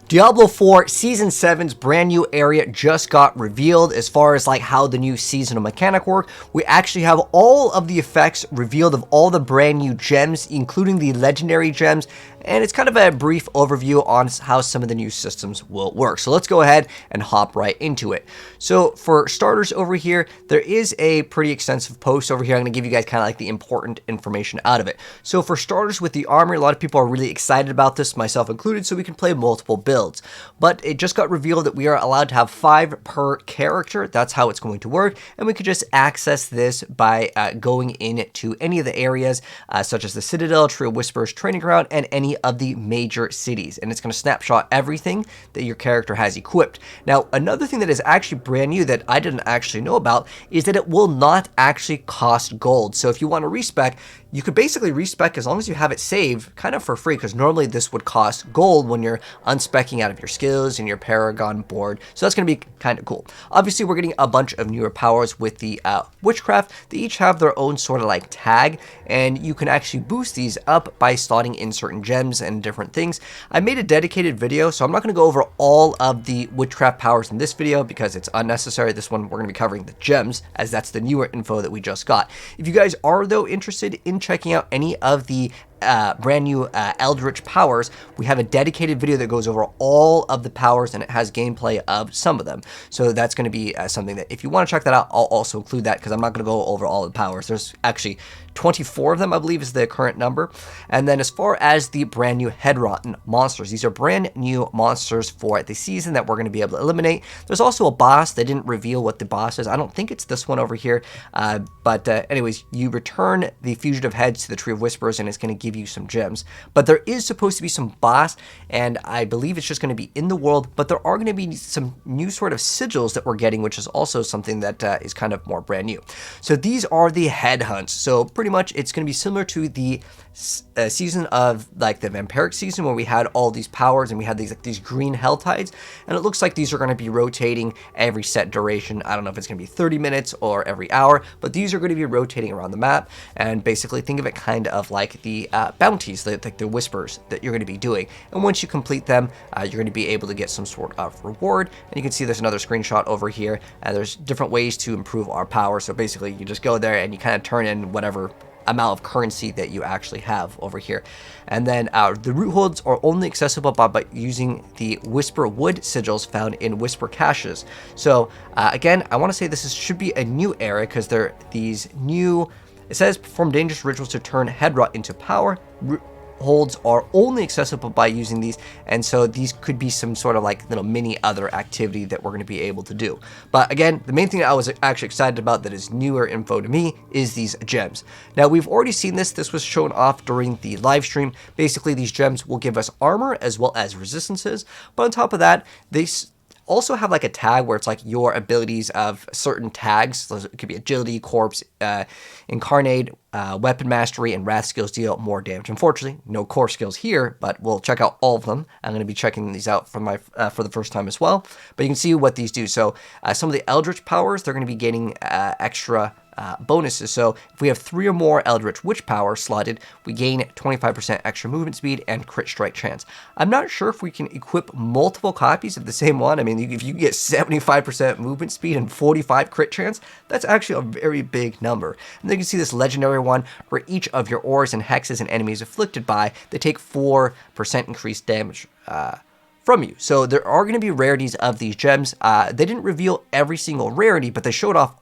Diablo 4 Season 7's brand new area just got revealed. As far as like how the new seasonal mechanic work, we actually have all of the effects revealed of all the brand new gems, including the legendary gems, and it's kind of a brief overview on how some of the new systems will work. So let's go ahead and hop right into it. So for starters over here, there is a pretty extensive post over here. I'm going to give you guys kind of like the important information out of it. So for starters with the armor, a lot of people are really excited about this, myself included, so we can play multiple builds. But it just got revealed that we are allowed to have 5 per character. That's how it's going to work. And we could just access this by going into any of the areas such as the Citadel, Tree of Whispers, Training Ground, and any of the major cities. And it's going to snapshot everything that your character has equipped. Now, another thing that is actually brand new that I didn't actually know about is that it will not actually cost gold. So if you want to respec, you could basically respec as long as you have it saved kind of for free, because normally this would cost gold when you're unspecking out of your skills and your Paragon board. So that's going to be kind of cool. Obviously, we're getting a bunch of newer powers with the Witchcraft. They each have their own sort of like tag, and you can actually boost these up by slotting in certain gems and different things. I made a dedicated video, so I'm not going to go over all of the Witchcraft powers in this video because it's unnecessary. This one, we're going to be covering the gems, as that's the newer info that we just got. If you guys are, though, interested in checking out any of the brand new Eldritch powers, we have a dedicated video that goes over all of the powers, and it has gameplay of some of them. So that's going to be something that if you want to check that out, I'll also include that, because I'm not going to go over all the powers. There's actually 24 of them, I believe, is the current number. And then as far as the brand new Head Rotten monsters, these are brand new monsters for the season that we're going to be able to eliminate. There's also a boss. They didn't reveal what the boss is. I don't think it's this one over here. But anyways, you return the fugitive heads to the Tree of Whispers, and it's going to give you some gems. But there is supposed to be some boss, and I believe it's just going to be in the world. But there are going to be some new sort of sigils that we're getting, which is also something that is kind of more brand new. So these are the head hunts. So pretty much it's going to be similar to the season of like the vampiric season, where we had all these powers and we had these green hell tides, and it looks like these are going to be rotating every set duration. I don't know if it's going to be 30 minutes or every hour, but these are going to be rotating around the map. And basically think of it kind of like the bounties, like the whispers that you're going to be doing. And once you complete them, you're going to be able to get some sort of reward. And you can see there's another screenshot over here, and there's different ways to improve our power. So basically you just go there and you kind of turn in whatever amount of currency that you actually have over here. And then the root holds are only accessible by using the Whisper Wood sigils found in Whisper caches. So again, I want to say this should be a new area, because they're these new, it says perform dangerous rituals to turn head rot into power. Root holds are only accessible by using these, and so these could be some sort of like little mini other activity that we're going to be able to do. But again, the main thing I was actually excited about that is newer info to me is these gems. Now, we've already seen this was shown off during the live stream. Basically, these gems will give us armor as well as resistances, but on top of that, they also have like a tag where it's like your abilities of certain tags. So it could be agility, corpse, incarnate, weapon mastery, and wrath skills deal more damage. Unfortunately, no core skills here, but we'll check out all of them. I'm going to be checking these out for the first time as well. But you can see what these do. So some of the Eldritch powers, they're going to be getting extra bonuses. So if we have 3 or more Eldritch Witch power slotted, we gain 25% extra movement speed and crit strike chance. I'm not sure if we can equip multiple copies of the same one. I mean, if you get 75% movement speed and 45 crit chance, that's actually a very big number. And then you can see this legendary one where each of your ores and hexes and enemies afflicted by, they take 4% increased damage from you. So there are going to be rarities of these gems. They didn't reveal every single rarity, but they showed off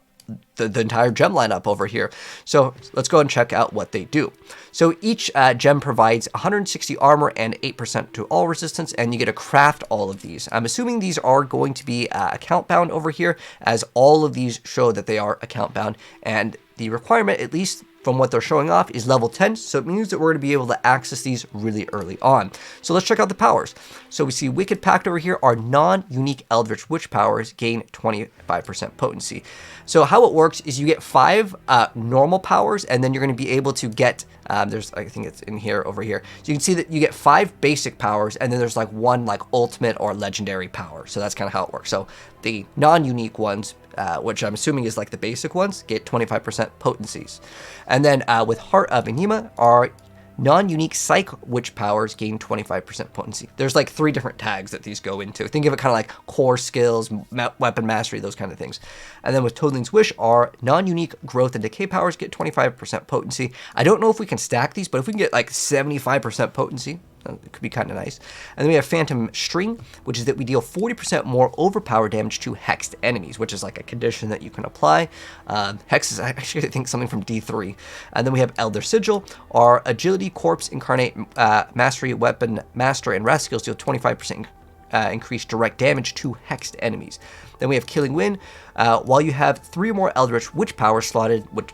the entire gem lineup over here. So let's go and check out what they do. So each gem provides 160 armor and 8% to all resistance, and you get to craft all of these. I'm assuming these are going to be account bound over here, as all of these show that they are account bound, and the requirement, at least from what they're showing off, is level 10, so it means that we're going to be able to access these really early on. So let's check out the powers. So we see Wicked Pact over here. Our non-unique Eldritch Witch powers gain 25% potency. So how it works is you get 5 normal powers, and then you're going to be able to get, I think it's in here, over here. So you can see that you get 5 basic powers, and then there's like 1 like ultimate or legendary power. So that's kind of how it works. So the non-unique ones, which I'm assuming is like the basic ones, get 25% potencies. And then with Heart of Enema, our non-unique psych witch powers gain 25% potency. There's like 3 different tags that these go into. Think of it kind of like core skills, weapon mastery, those kind of things. And then with Toadling's Wish, our non-unique growth and decay powers get 25% potency. I don't know if we can stack these, but if we can get like 75% potency, it could be kind of nice. And then we have Phantom String, which is that we deal 40% more overpower damage to hexed enemies, which is like a condition that you can apply. Hex is actually, I think, something from D3. And then we have Elder Sigil. Our Agility, Corpse, Incarnate, Mastery, Weapon, Master, and Wrath skills deal 25% increased direct damage to hexed enemies. Then we have Killing Wind. While you have 3 or more Eldritch Witch powers slotted, which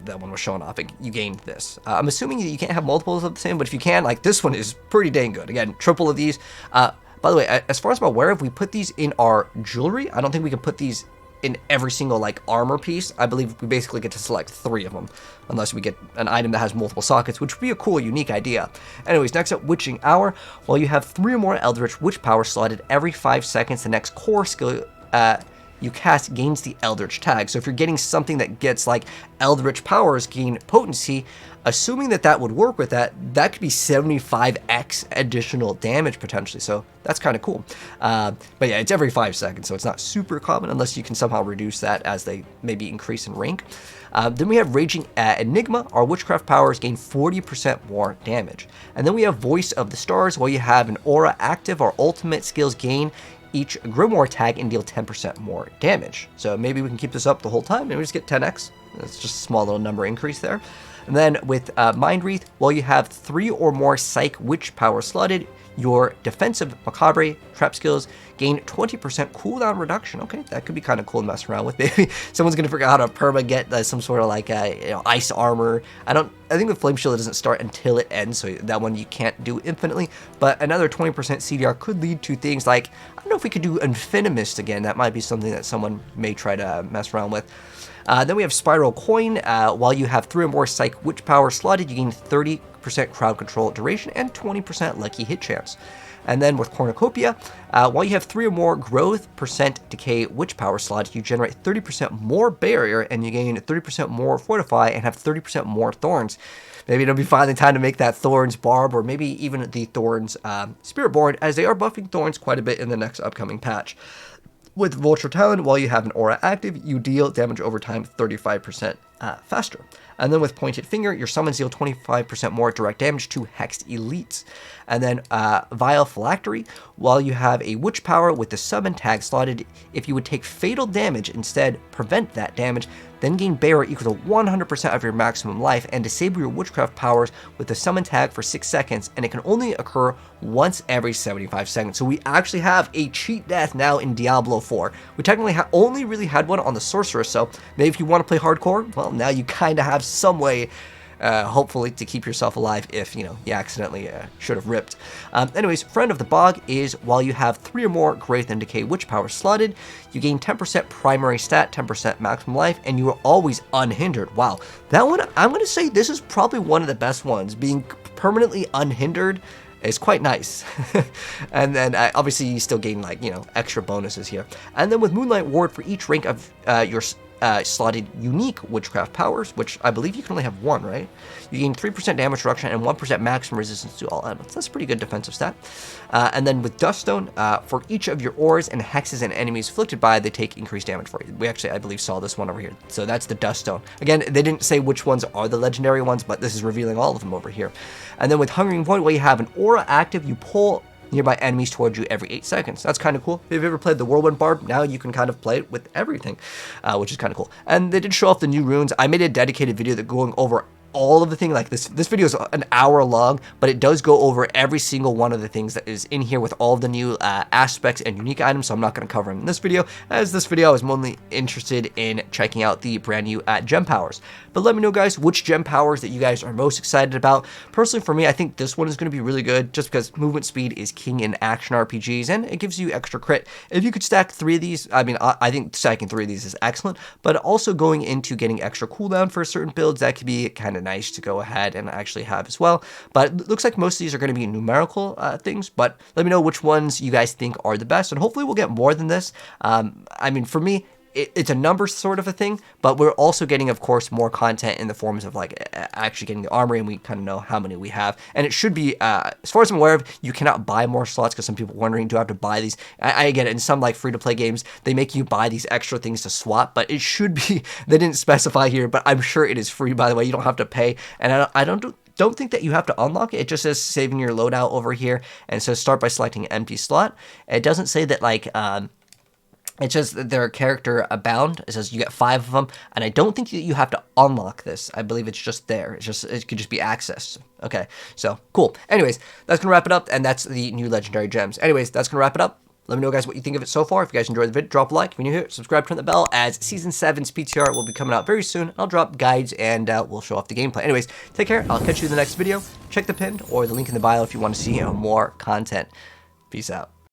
that one was showing off, you gained this. I'm assuming that you can't have multiples of the same, but if you can, like this one is pretty dang good. Again, triple of these. By the way, as far as I'm aware, if we put these in our jewelry, I don't think we can put these in every single like armor piece. I believe we basically get to select 3 of them, unless we get an item that has multiple sockets, which would be a cool, unique idea. Anyways, next up, Witching Hour. While you have 3 or more Eldritch Witch power slotted every 5 seconds, the next core skill you cast gains the Eldritch tag. So if you're getting something that gets like Eldritch powers gain potency, assuming that that would work with that, that could be 75x additional damage potentially. So that's kind of cool. But yeah, it's every 5 seconds, so it's not super common unless you can somehow reduce that as they maybe increase in rank. Then we have Raging Enigma. Our witchcraft powers gain 40% more damage. And then we have Voice of the Stars. While you have an aura active, our ultimate skills gain each Grimoire tag and deal 10% more damage. So maybe we can keep this up the whole time. Maybe we just get 10x. That's just a small little number increase there. And then with Mind Wreath, while you have 3 or more Psych Witch power slotted, your defensive Macabre trap skills gain 20% cooldown reduction. Okay, that could be kind of cool to mess around with. Maybe someone's gonna figure out how to perma get some sort of like ice armor. I think the Flame Shield doesn't start until it ends, so that one you can't do infinitely. But another 20% CDR could lead to things like, I don't know if we could do Infinimist again. That might be something that someone may try to mess around with. Then we have Spiral Coin. While you have 3 or more Psych Witch power slotted, you gain 30% crowd control duration and 20% lucky hit chance. And then with Cornucopia, while you have 3 or more growth percent decay witch power slot, you generate 30% more barrier and you gain 30% more fortify and have 30% more thorns. Maybe it'll be finally time to make that Thorns Barb, or maybe even the Thorns Spiritborn, as they are buffing Thorns quite a bit in the next upcoming patch. With Vulture Talon, while you have an aura active, you deal damage over time 35% faster. And then with Pointed Finger, your summons deal 25% more direct damage to hexed elites. And then Vile Phylactery, while you have a witch power with the summon tag slotted, if you would take fatal damage, instead prevent that damage, then gain Bearer equal to 100% of your maximum life and disable your witchcraft powers with the summon tag for 6 seconds, and it can only occur once every 75 seconds. So we actually have a cheat death now in Diablo 4. We technically only really had one on the Sorceress, so maybe if you want to play hardcore, well, now you kind of have some way, hopefully, to keep yourself alive if, you accidentally should have ripped. Anyways, Friend of the Bog is, while you have 3 or more Graith and Decay Witch powers slotted, you gain 10% primary stat, 10% maximum life, and you are always unhindered. Wow, that one, I'm going to say this is probably one of the best ones. Being permanently unhindered is quite nice. And then obviously you still gain extra bonuses here. And then with Moonlight Ward, for each rank of your slotted unique witchcraft powers, which I believe you can only have 1, right? You gain 3% damage reduction and 1% maximum resistance to all elements. That's a pretty good defensive stat. And then with Duststone, for each of your ores and hexes and enemies afflicted by, they take increased damage for you. We actually, I believe, saw this one over here. So that's the Duststone. Again, they didn't say which ones are the legendary ones, but this is revealing all of them over here. And then with Hungering Void, where you have an aura active, you pull nearby enemies towards you every 8 seconds. That's kind of cool. If you've ever played the Whirlwind Barb, now you can kind of play it with everything, which is kind of cool. And they did show off the new runes. I made a dedicated video that going over all of the things. Like this video is an hour long, but it does go over every single one of the things that is in here with all of the new aspects and unique items, so I'm not going to cover them in this video, as this video I was mainly interested in checking out the brand new gem powers. But let me know, guys, which gem powers that you guys are most excited about. Personally, for me, I think this one is going to be really good, just because movement speed is king in action RPGs, and it gives you extra crit. If you could stack 3 of these, I mean, I think stacking 3 of these is excellent, but also going into getting extra cooldown for certain builds, that could be kind of nice to go ahead and actually have as well. But it looks like most of these are going to be numerical things, but let me know which ones you guys think are the best, and hopefully we'll get more than this. I mean, for me, it's a numbers sort of a thing, but we're also getting, of course, more content in the forms of like actually getting the armory, and we kind of know how many we have. And it should be, as far as I'm aware of, you cannot buy more slots, because some people are wondering, do I have to buy these? I get it. In some like free-to-play games, they make you buy these extra things to swap, but it should be, they didn't specify here, but I'm sure it is free, by the way. You don't have to pay, and I don't think that you have to unlock it. It just says saving your loadout over here, and so start by selecting an empty slot. It doesn't say that like, it's just that they're character bound. It says you get 5 of them, and I don't think that you have to unlock this. I believe it's just there. It could just be accessed. Okay, so cool. Anyways, that's gonna wrap it up, and that's the new legendary gems. Anyways, that's gonna wrap it up. Let me know, guys, what you think of it so far. If you guys enjoyed the video, drop a like. If you're new here, subscribe, turn the bell, as Season 7's PTR will be coming out very soon. I'll drop guides, and we'll show off the gameplay. Anyways, take care. I'll catch you in the next video. Check the pin or the link in the bio if you want to see more content. Peace out.